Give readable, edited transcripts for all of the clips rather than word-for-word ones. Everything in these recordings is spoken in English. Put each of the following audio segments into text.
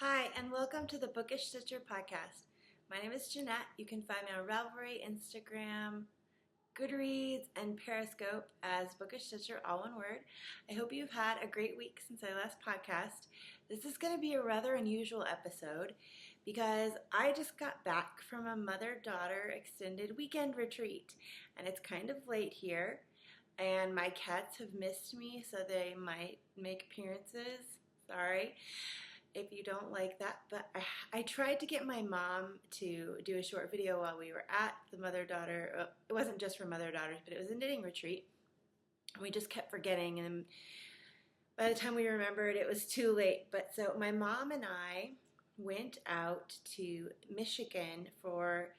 Hi, and welcome to the BookishStitcher podcast. My name is Jeanette. You can find me on Ravelry, Instagram, Goodreads, and Periscope as BookishStitcher, all one word. I hope you've had a great week since I last podcast. This is going to be a rather unusual episode because I just got back from a mother-daughter extended weekend retreat, and it's kind of late here, and my cats have missed me, so they might make appearances. Sorry if you don't like that, but I tried to get my mom to do a short video while we were at the mother-daughter. It wasn't just for mother-daughters, but it was a knitting retreat. We just kept forgetting, and by the time we remembered, it was too late. But so my mom and I went out to Michigan for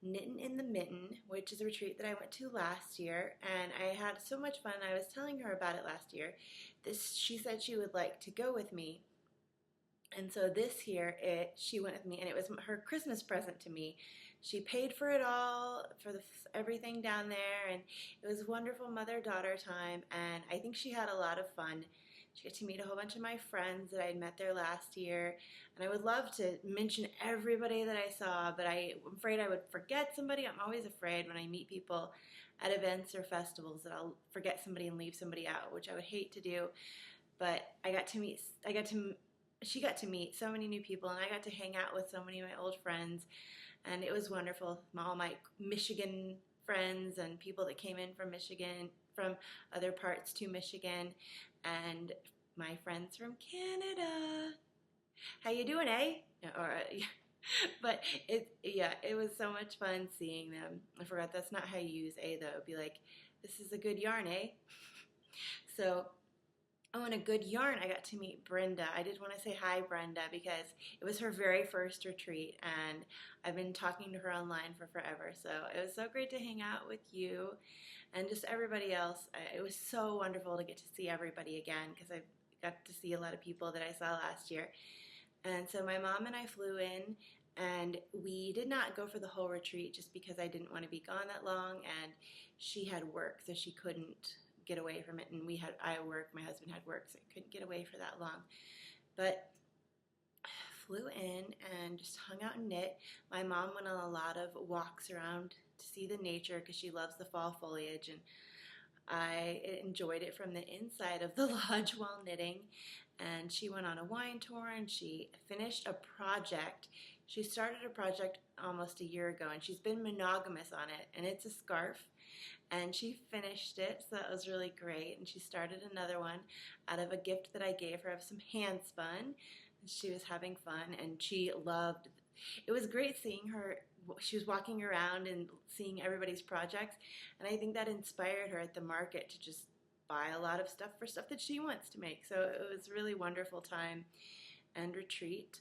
Knittin' in the Mitten, which is a retreat that I went to last year, and I had so much fun. I was telling her about it last year. She said she would like to go with me. And so this year, she went with me, and it was her Christmas present to me. She paid for it all, for everything down there, and it was wonderful mother-daughter time, and I think she had a lot of fun. She got to meet a whole bunch of my friends that I had met there last year, and I would love to mention everybody that I saw, but I'm afraid I would forget somebody. I'm always afraid when I meet people at events or festivals that I'll forget somebody and leave somebody out, which I would hate to do. But she got to meet so many new people, and I got to hang out with so many of my old friends, and it was wonderful. All my Michigan friends and people that came in from Michigan, from other parts to Michigan, and my friends from Canada. How you doing, eh? But it was so much fun seeing them. I forgot that's not how you use a though. It'd be like, this is a good yarn, eh? So. Oh, and a good yarn, I got to meet Brenda. I did want to say hi, Brenda, because it was her very first retreat, and I've been talking to her online for forever. So it was so great to hang out with you and just everybody else. It was so wonderful to get to see everybody again because I got to see a lot of people that I saw last year. And so my mom and I flew in, and we did not go for the whole retreat just because I didn't want to be gone that long, and she had work, so she couldn't get away from it, and I work, my husband had work, so I couldn't get away for that long. But flew in and just hung out and knit. My mom went on a lot of walks around to see the nature because she loves the fall foliage, and I enjoyed it from the inside of the lodge while knitting. And she went on a wine tour, and she finished a project. She started a project almost a year ago, and she's been monogamous on it, and it's a scarf, and she finished it, so that was really great. And she started another one out of a gift that I gave her of some hand spun. She was having fun, and she loved it. It was great seeing her. She was walking around and seeing everybody's projects, and I think that inspired her at the market to just buy a lot of stuff for stuff that she wants to make. So it was a really wonderful time and retreat.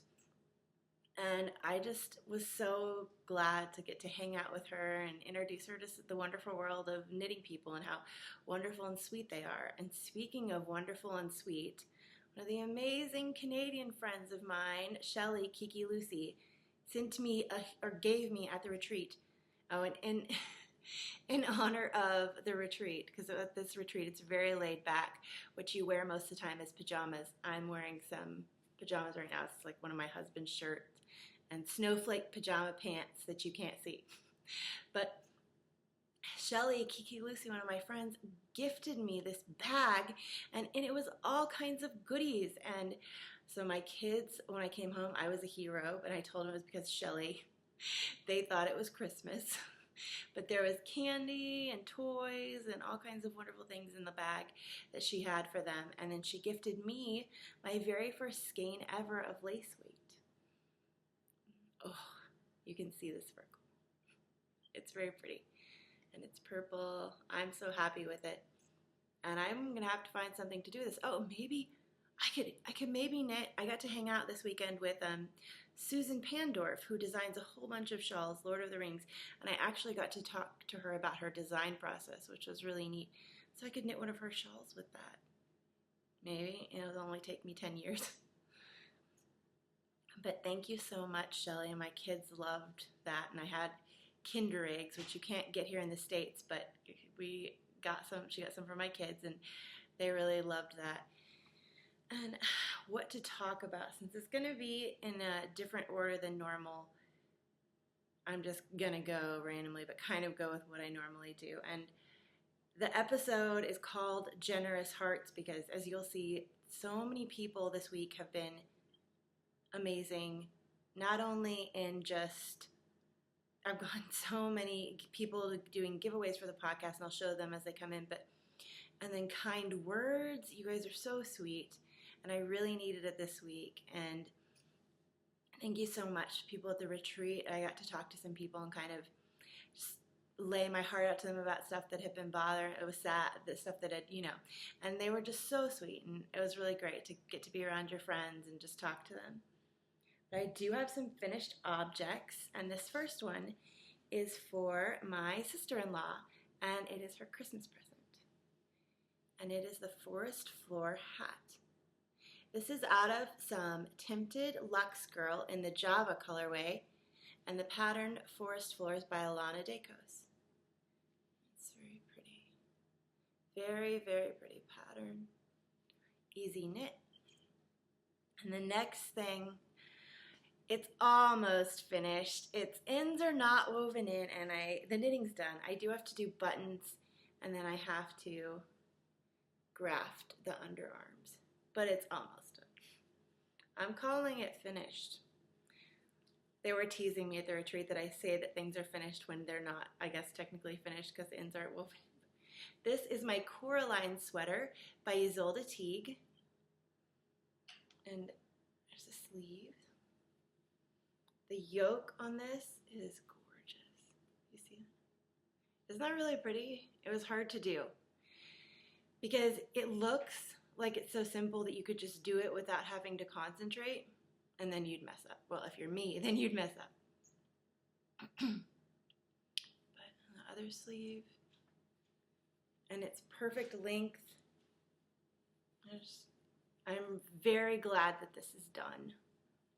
And I just was so glad to get to hang out with her and introduce her to the wonderful world of knitting people and how wonderful and sweet they are. And speaking of wonderful and sweet, one of the amazing Canadian friends of mine, Shelly Kiki Lucy, sent me or gave me at the retreat. Oh, and in honor of the retreat, because at this retreat it's very laid back. What you wear most of the time is pajamas. I'm wearing some pajamas right now. It's like one of my husband's shirts and snowflake pajama pants that you can't see. But Shelly, Kiki Lucy, one of my friends, gifted me this bag, and it was all kinds of goodies. And so my kids, when I came home, I was a hero, and I told them it was because Shelly, they thought it was Christmas. But there was candy and toys and all kinds of wonderful things in the bag that she had for them. And then she gifted me my very first skein ever of lace weight. Oh, you can see the sparkle. It's very pretty. And it's purple. I'm so happy with it. And I'm going to have to find something to do this. Oh, maybe I could maybe knit. I got to hang out this weekend with Susan Pandorf, who designs a whole bunch of shawls, Lord of the Rings, and I actually got to talk to her about her design process, which was really neat. So I could knit one of her shawls with that. Maybe it'll only take me 10 years. But thank you so much, Shelly, and my kids loved that, and I had Kinder eggs, which you can't get here in the States, but she got some for my kids, and they really loved that. and what to talk about. Since it's going to be in a different order than normal, I'm just going to go randomly, but kind of go with what I normally do. And the episode is called Generous Hearts because, as you'll see, so many people this week have been amazing, not only in just, I've gotten so many people doing giveaways for the podcast, and I'll show them as they come in, and then kind words. You guys are so sweet, and I really needed it this week, and thank you so much. People at the retreat, I got to talk to some people and kind of just lay my heart out to them about stuff that had been bothering. It was sad, the stuff that had, and they were just so sweet, and it was really great to get to be around your friends and just talk to them. But I do have some finished objects, and this first one is for my sister-in-law, and it is her Christmas present. And it is the Forest Floor hat. This is out of some Tinted Luxe Girl in the Java colorway, and the pattern Forest Floors by Alana Dacos. It's very pretty. Very, very pretty pattern. Easy knit. And the next thing, it's almost finished. Its ends are not woven in, and the knitting's done. I do have to do buttons, and then I have to graft the underarms, but it's almost done. I'm calling it finished. They were teasing me at the retreat that I say that things are finished when they're not, I guess, technically finished because the ends aren't woven. This is my Coraline sweater by Isolde Teague, and there's a sleeve. The yoke on this is gorgeous. You see it? Isn't that really pretty? It was hard to do because it looks like it's so simple that you could just do it without having to concentrate, and then you'd mess up. Well, if you're me, then you'd mess up. But on the other sleeve, and it's perfect length. I'm very glad that this is done,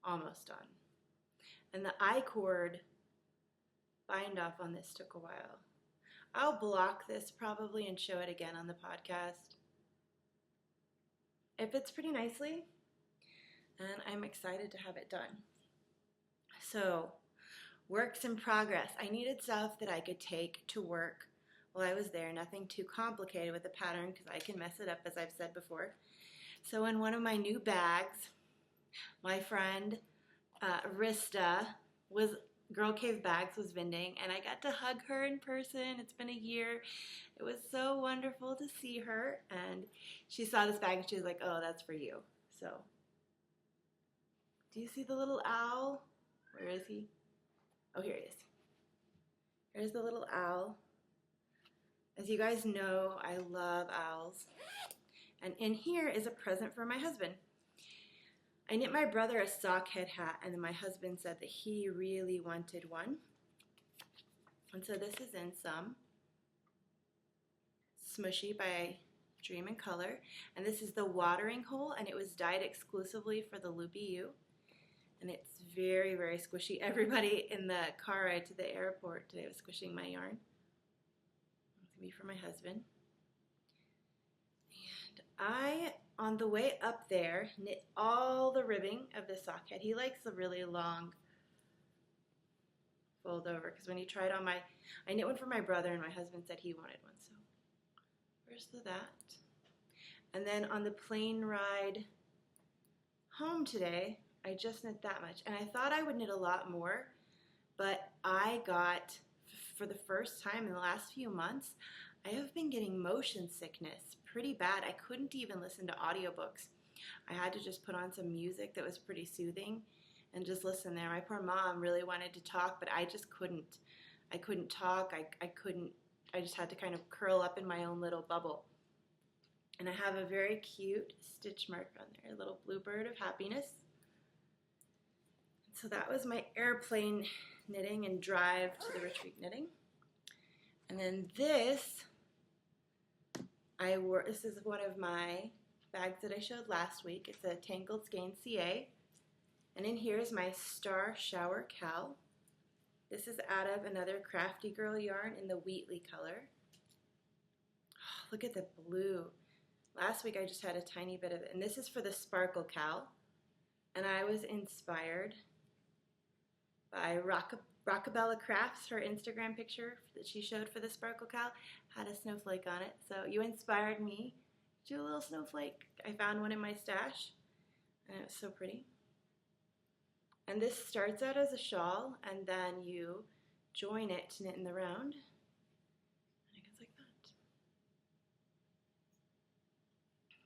almost done. And the I-cord bind off on this took a while. I'll block this probably and show it again on the podcast. It fits pretty nicely, and I'm excited to have it done. So, works in progress. I needed stuff that I could take to work while I was there. Nothing too complicated with the pattern because I can mess it up, as I've said before. So in one of my new bags, my friend Rista Girl Cave Bags was vending, and I got to hug her in person. It's been a year. It was so wonderful to see her, and she saw this bag and she was like, oh, that's for you. So, do you see the little owl? Where is he? Oh, here he is. Here's the little owl. As you guys know, I love owls. And in here is a present for my husband. I knit my brother a sockhead hat, and then my husband said that he really wanted one. And so this is in some Smushy by Dream in Color. And this is the watering hole, and it was dyed exclusively for the Loopy U. And it's very, very squishy. Everybody in the car ride to the airport today was squishing my yarn. It's going to be for my husband. I, on the way up there, knit all the ribbing of the sock head. He likes the really long fold over because when he tried on I knit one for my brother and my husband said he wanted one. So where's that? And then on the plane ride home today, I just knit that much. And I thought I would knit a lot more, but I got, for the first time in the last few months, I have been getting motion sickness pretty bad. I couldn't even listen to audiobooks. I had to just put on some music that was pretty soothing and just listen there. My poor mom really wanted to talk, but I just couldn't. I couldn't talk. I just had to kind of curl up in my own little bubble. And I have a very cute stitch mark on there, a little bluebird of happiness. So that was my airplane knitting and drive to the retreat knitting. And then this is one of my bags that I showed last week. It's a Tangled Skein CA. And in here is my Star Shower Cowl. This is out of another Crafty Girl yarn in the Wheatley color. Oh, look at the blue. Last week I just had a tiny bit of it, and this is for the Sparkle Cow, and I was inspired by Rockabella Crafts. Her Instagram picture that she showed for the Sparkle Cow had a snowflake on it, so you inspired me to do a little snowflake. I found one in my stash, and it was so pretty. And this starts out as a shawl, and then you join it to knit in the round.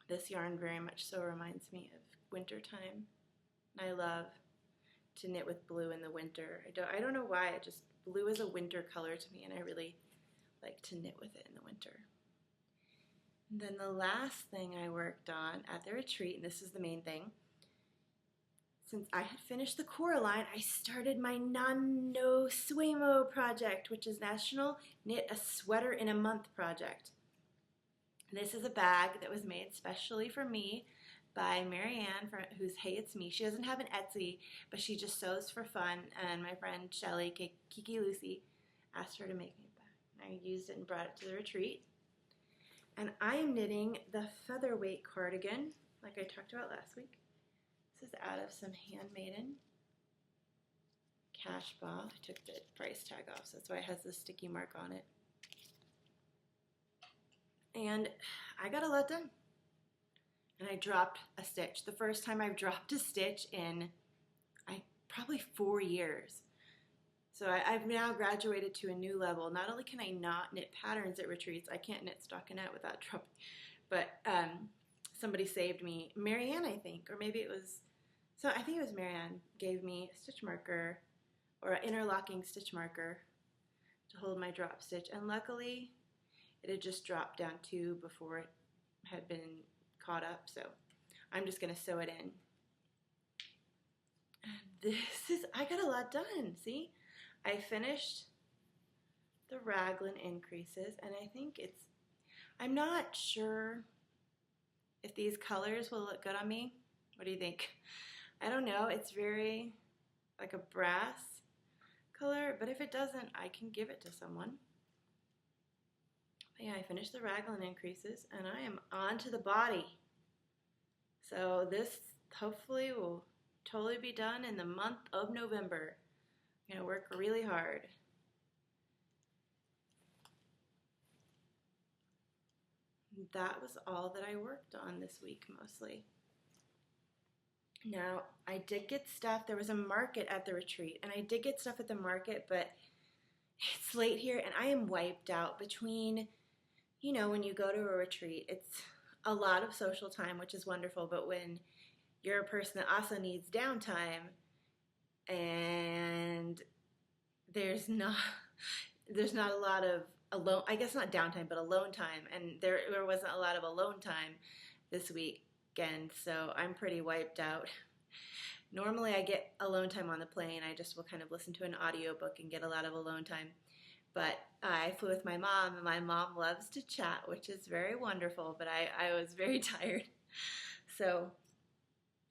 This yarn very much so reminds me of winter time. I love to knit with blue in the winter. I don't know why, blue is a winter color to me, and I really like to knit with it in the winter. And then the last thing I worked on at the retreat, and this is the main thing, since I had finished the Coraline, I started my Nano Suemo project, which is National Knit a Sweater in a Month project. This is a bag that was made specially for me by Marianne, who's Hey It's Me. She doesn't have an Etsy, but she just sews for fun, and my friend Shelly, Kiki Lucy, asked her to make me a bag. I used it and brought it to the retreat. And I am knitting the Featherweight cardigan, like I talked about last week. This is out of some Handmaiden Cashball. I took the price tag off, so that's why it has the sticky mark on it. And I got a lot done. And I dropped a stitch. The first time I've dropped a stitch in probably 4 years. So I've now graduated to a new level. Not only can I not knit patterns at retreats, I can't knit stockinette without dropping. But somebody saved me. Marianne, I think, or maybe it was, I think it was Marianne, gave me a stitch marker or an interlocking stitch marker to hold my drop stitch. And luckily, it had just dropped down 2 before it had been caught up, so I'm just going to sew it in. And I got a lot done, see? I finished the raglan increases, and I think I'm not sure if these colors will look good on me. What do you think? I don't know, it's very like a brass color, but if it doesn't, I can give it to someone. Yeah, I finished the raglan increases, and I am on to the body. So this hopefully will totally be done in the month of November. I'm going to work really hard. That was all that I worked on this week, mostly. Now, I did get stuff. There was a market at the retreat, and I did get stuff at the market, but it's late here, and I am wiped out between, when you go to a retreat, it's a lot of social time, which is wonderful, but when you're a person that also needs downtime, and there's not a lot of alone, I guess not downtime, but alone time, and there wasn't a lot of alone time this weekend, so I'm pretty wiped out. Normally I get alone time on the plane. I just will kind of listen to an audiobook and get a lot of alone time. But I flew with my mom, and my mom loves to chat, which is very wonderful, but I was very tired. So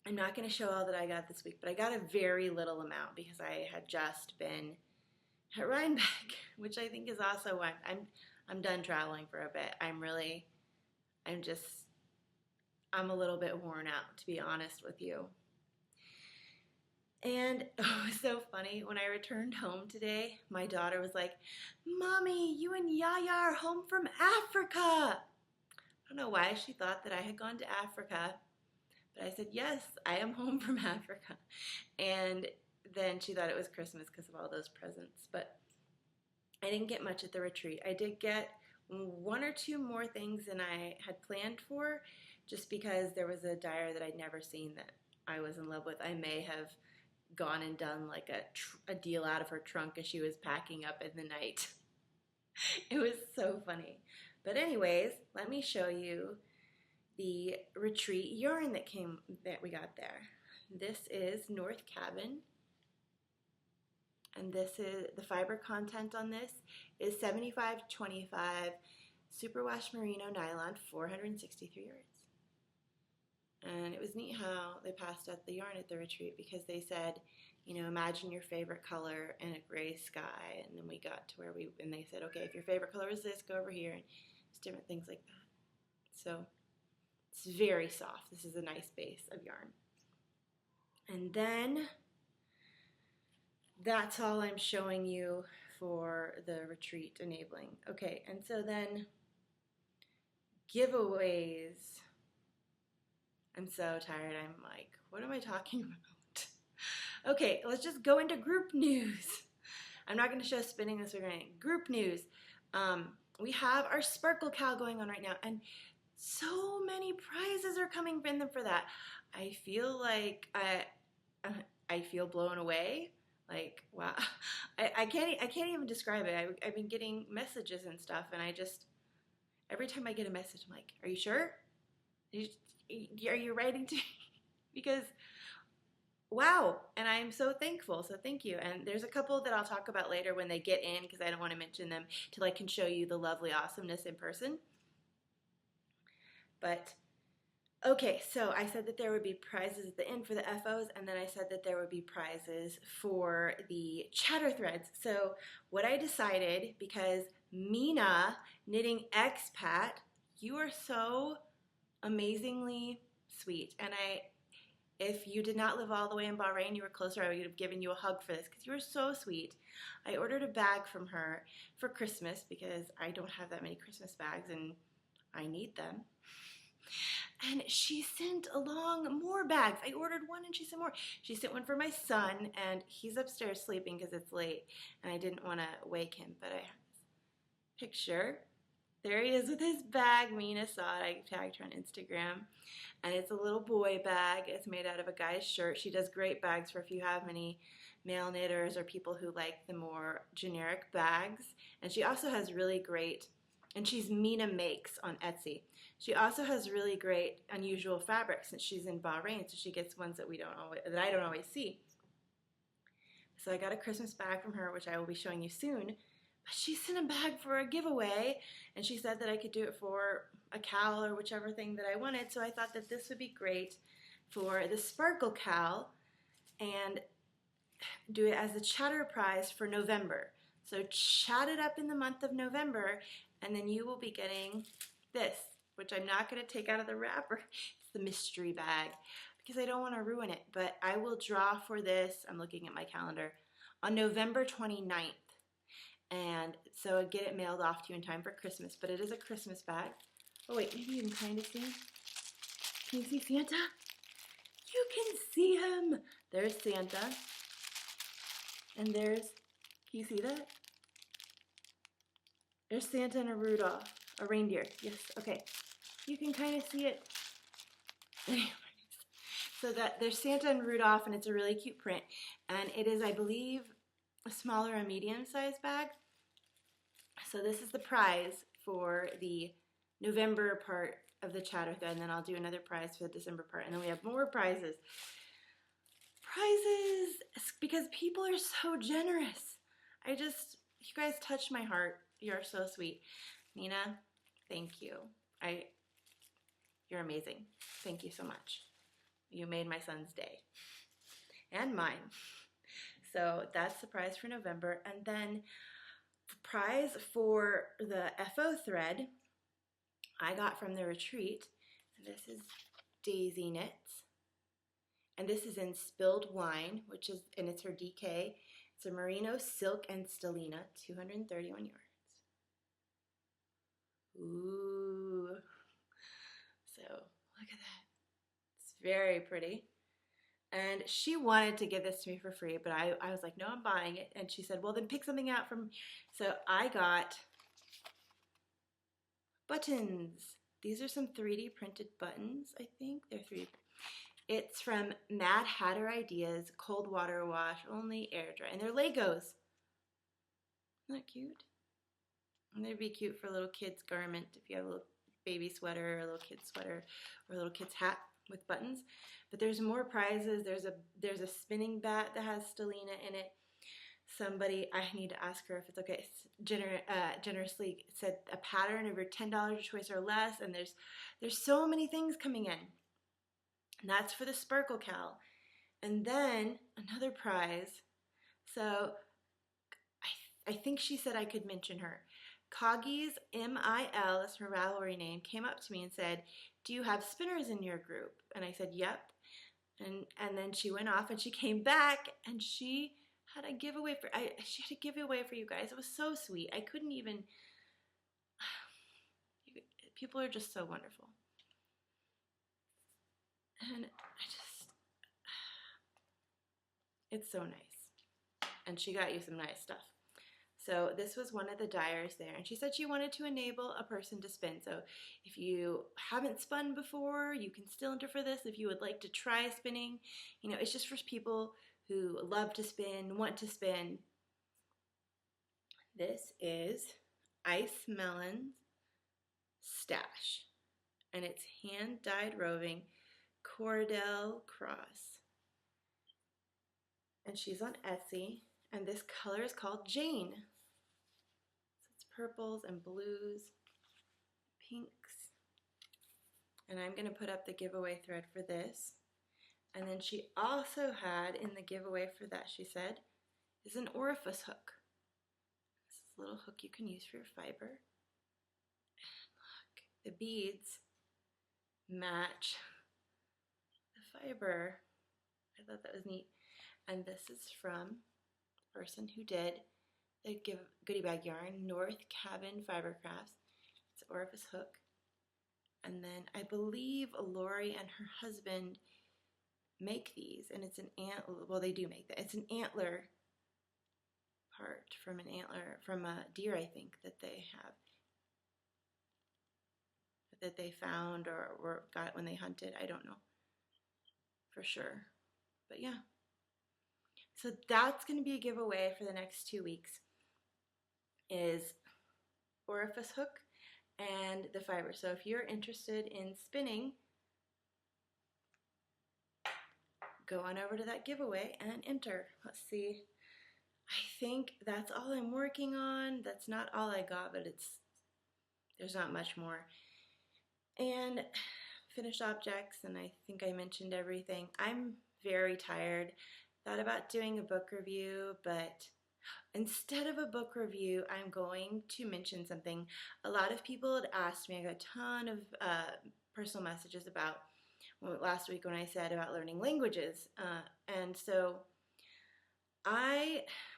I'm not going to show all that I got this week, but I got a very little amount because I had just been at Rhinebeck, which I think is also why I'm done traveling for a bit. I'm a little bit worn out, to be honest with you. And it was so funny, when I returned home today, my daughter was like, "Mommy, you and Yaya are home from Africa." I don't know why she thought that I had gone to Africa, but I said, yes, I am home from Africa. And then she thought it was Christmas because of all those presents, but I didn't get much at the retreat. I did get 1 or 2 more things than I had planned for, just because there was a dyer that I'd never seen that I was in love with. I may have gone and done like a deal out of her trunk as she was packing up in the night. It was so funny. But anyways, let me show you the retreat yarn that we got there. This is North Cabin, and this is the fiber content on this is 75-25 superwash merino nylon, 463 yards. And it was neat how they passed out the yarn at the retreat, because they said, imagine your favorite color in a gray sky. And then we got to where and they said, okay, if your favorite color is this, go over here. And it's different things like that. So It's very soft. This is a nice base of yarn. And then that's all I'm showing you for the retreat enabling. Okay, and so then giveaways. I'm so tired. I'm like, what am I talking about? Okay, let's just go into group news. I'm not going to show spinning this. We're going to group news. We have our Sparkle Cow going on right now, and so many prizes are coming in them for that. I feel like I feel blown away. Like, wow, I can't even describe it. I've been getting messages and stuff, and every time I get a message, I'm like, are you sure? Are you writing to me? Because, wow, and I'm so thankful, so thank you. And there's a couple that I'll talk about later when they get in, because I don't want to mention them till I can show you the lovely awesomeness in person. But okay, so I said that there would be prizes at the end for the FOs, and then I said that there would be prizes for the chatter threads. So what I decided, because Mina, Knitting Expat, you are so amazingly sweet. And if you did not live all the way in Bahrain, you were closer, I would have given you a hug for this, because you were so sweet. I ordered a bag from her for Christmas, because I don't have that many Christmas bags, and I need them. And she sent along more bags. I ordered one and she sent more. She sent one for my son, and he's upstairs sleeping because it's late, and I didn't want to wake him, but I have this picture. There he is with his bag. Mina saw it. I tagged her on Instagram. And it's a little boy bag. It's made out of a guy's shirt. She does great bags for if you have many male knitters or people who like the more generic bags. And she also has really great, and she's Mina Makes on Etsy. She also has really great unusual fabrics since she's in Bahrain, so she gets ones that I don't always see. So I got a Christmas bag from her, which I will be showing you soon. But she sent a bag for a giveaway, and she said that I could do it for a cowl or whichever thing that I wanted. So I thought that this would be great for the Sparkle Cowl and do it as a chatter prize for November. So chat it up in the month of November, and then you will be getting this, which I'm not going to take out of the wrapper. It's the mystery bag, because I don't want to ruin it. But I will draw for this, I'm looking at my calendar, on November 29th. And so I'd get it mailed off to you in time for Christmas. But it is a Christmas bag. Oh wait, maybe you can kind of see. Can you see Santa? You can see him. There's Santa. And there's, can you see that? There's Santa and a Rudolph, a reindeer. Yes, okay. You can kind of see it. Anyways, so that there's Santa and Rudolph, and it's a really cute print. And it is, I believe, a smaller or medium-sized bag. So this is the prize for the November part of the chatter thread, and then I'll do another prize for the December part, and then we have more prizes. Prizes, because people are so generous. You guys touch my heart. You're so sweet. Nina, thank you. You're amazing. Thank you so much. You made my son's day. And mine. So that's the prize for November. And then prize for the FO thread I got from the retreat. And this is Daisy Knits. And this is in Spilled Wine, and it's her DK. It's a Merino Silk and Stellina, 231 yards. Ooh. So look at that. It's very pretty. And she wanted to give this to me for free, but I was like, no, I'm buying it. And she said, well, then pick something out from. So I got buttons. These are some 3D printed buttons, I think. They're 3D. It's from Mad Hatter Ideas, cold water wash, only air dry. And they're Legos. Isn't that cute? And they'd be cute for a little kid's garment if you have a little baby sweater or a little kid's sweater or a little kid's hat with buttons. But there's more prizes. There's a spinning bat that has Stellina in it. Somebody, I need to ask her if it's okay, generously said a pattern over $10 choice or less, and there's so many things coming in. And that's for the Sparkle Cowl. And then another prize. So I think she said I could mention her. Coggies MIL, that's her Ravelry name, came up to me and said, "Do you have spinners in your group?" And I said, "Yep." And then she went off and she came back and she had a giveaway she had a giveaway for you guys. It was so sweet. I couldn't even. People are just so wonderful. And it's so nice. And she got you some nice stuff. So this was one of the dyers there. And she said she wanted to enable a person to spin. So if you haven't spun before, you can still enter for this. If you would like to try spinning, you know, it's just for people who love to spin, want to spin. This is Ice Melon Stash. And it's hand-dyed roving Cordell Cross. And she's on Etsy. And this color is called Jane. So it's purples and blues, pinks. And I'm going to put up the giveaway thread for this. And then she also had in the giveaway for that, she said, is an orifice hook. This is a little hook you can use for your fiber. And look, the beads match the fiber. I thought that was neat. And this is from the person who did the goodie bag yarn, North Cabin Fiber Crafts. It's an orifice hook. And then I believe Lori and her husband make these, and it's an antler. Well, they do make that. It's an antler part from a deer, I think, that they have, that they found or got when they hunted. I don't know for sure, but yeah. So that's going to be a giveaway for the next 2 weeks, is orifice hook and the fiber. So if you're interested in spinning, go on over to that giveaway and enter. Let's see. I think that's all I'm working on. That's not all I got, but there's not much more. And finished objects, and I think I mentioned everything. I'm very tired. Thought about doing a book review, but instead of a book review, I'm going to mention something. A lot of people had asked me. I got a ton of personal messages about last week when I said about learning languages, and so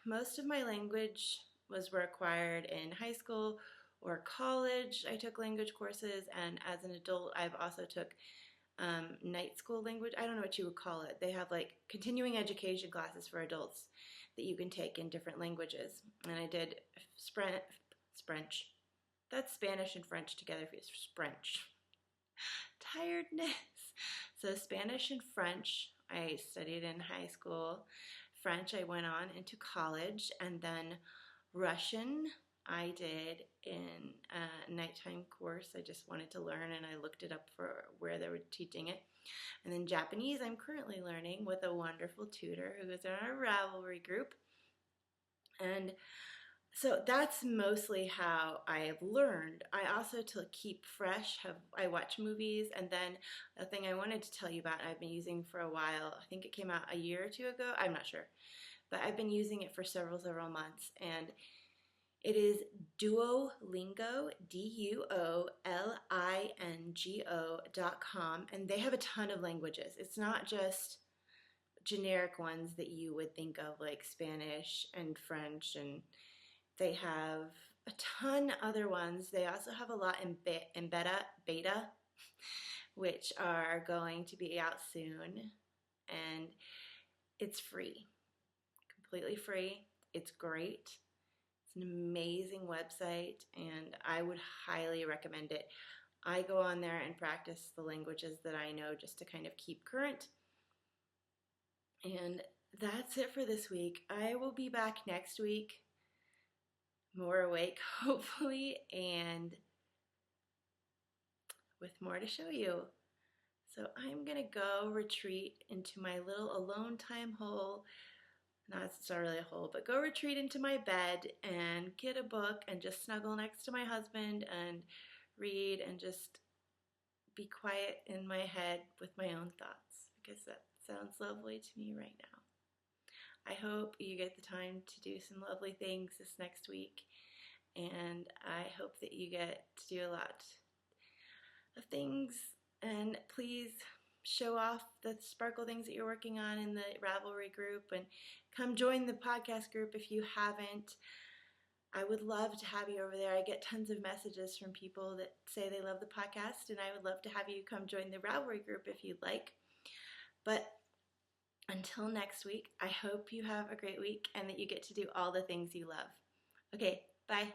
most of my language were acquired in high school or college. I took language courses, and as an adult, I've also took night school language. I don't know what you would call it. They have like continuing education classes for adults that you can take in different languages. And I did French. That's Spanish and French together for French. Tiredness. So Spanish and French I studied in high school. French I went on into college, and then Russian I did in a nighttime course. I just wanted to learn, and I looked it up for where they were teaching it. And then Japanese I'm currently learning with a wonderful tutor who is in our Ravelry group. And so that's mostly how I have learned. I also, to keep fresh, I watch movies. And then the thing I wanted to tell you about, I've been using for a while. I think it came out a year or two ago. I'm not sure. But I've been using it for several months. And it is Duolingo, DuoLingo.com. And they have a ton of languages. It's not just generic ones that you would think of, like Spanish and French, and they have a ton other ones. They also have a lot in beta, which are going to be out soon. And it's free, completely free. It's great. It's an amazing website, and I would highly recommend it. I go on there and practice the languages that I know just to kind of keep current. And that's it for this week. I will be back next week, more awake, hopefully, and with more to show you. So I'm going to go retreat into my little alone time hole. No, it's not really a hole, but go retreat into my bed and get a book and just snuggle next to my husband and read and just be quiet in my head with my own thoughts, because that sounds lovely to me right now. I hope you get the time to do some lovely things this next week, and I hope that you get to do a lot of things, and please show off the sparkle things that you're working on in the Ravelry group, and come join the podcast group if you haven't. I would love to have you over there. I get tons of messages from people that say they love the podcast, and I would love to have you come join the Ravelry group if you'd like. But until next week, I hope you have a great week and that you get to do all the things you love. Okay, bye.